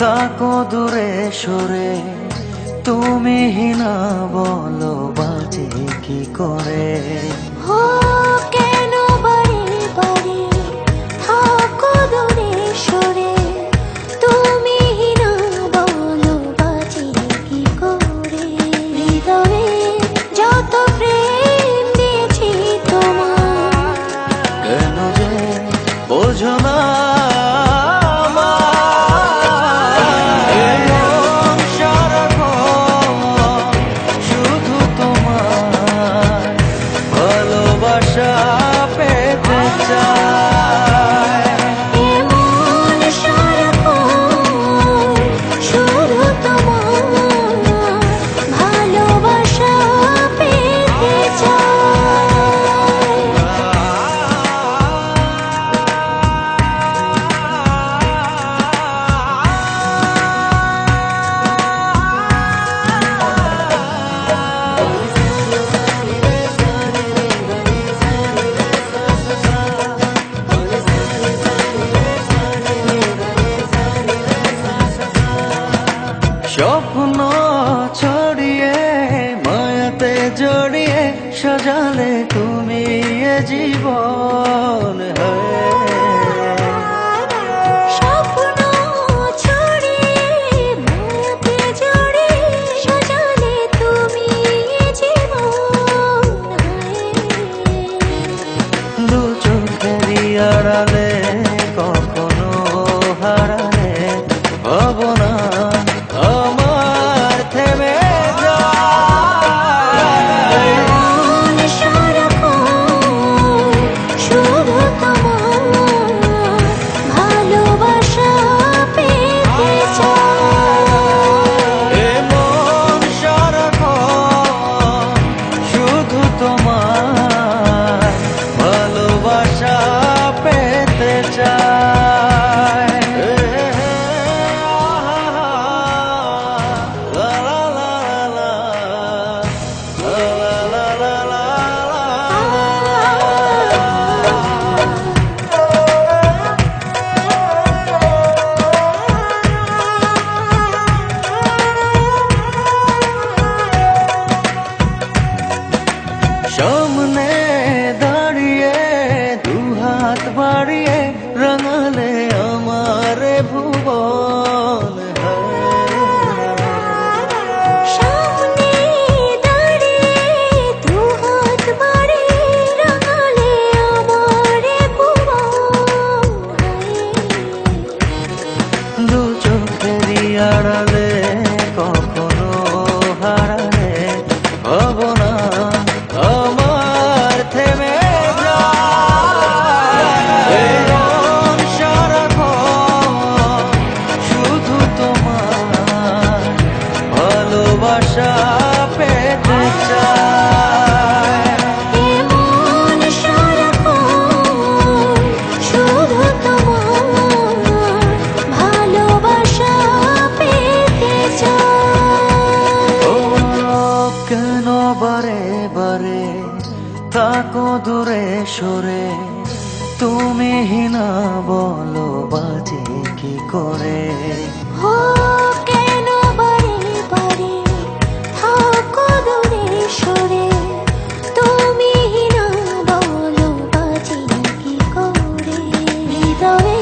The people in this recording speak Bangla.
থাকো দূরে সরে, তুমি হিনা বলো বাজে কি করে। হো কেন বারে বারে থাকো দূরে সরে, তুমি হিনা বলো বাজে কি করে। হৃদয়ে যত প্রেম দিয়েছি তোমার, কেন যে বোঝো না স্বপ্ন ছড়িয়ে মায়াতে জড়িয়ে সাজালে তুমি এ জীবন। স্বপ্ন ছড়িয়ে মায়াতে জড়িয়ে সাজালে তুমি এ জীবন। দু চোখেরই আড়ালে কখনো হারালে ভাবনা আমার থেমে যায়। শুধু তোমার ভালোবাসা পেতে চাই। এ মন সারাক্ষণ শুধু তোমার ভালোবাসা পেতে চায়। সামনে দাঁড়িয়ে দুহাত বাড়িয়ে রাঙালে আমার ভুবন। সামনে দাঁড়িয়ে দুহাত বাড়িয়ে রাঙালে আমার ভুবন। দু চোখেরই আড়ালে কখনো হারালে ভাবনা আমার থেমে যায়। মন সারাক্ষণ শুধু তোমার ভালোবাসা পেতে চায়। এমন সারাক্ষণ শুধু তোমার ভালোবাসা পেতে চাই। ও কেন বারে বারে থাকো দূরে সরে, তুমি হিনা বলো বাজে কি করে। হো কেন বারে বারে থাকো দূরে সরে, তুমি হিনা বলো বাজে কি করে। হৃদয়ে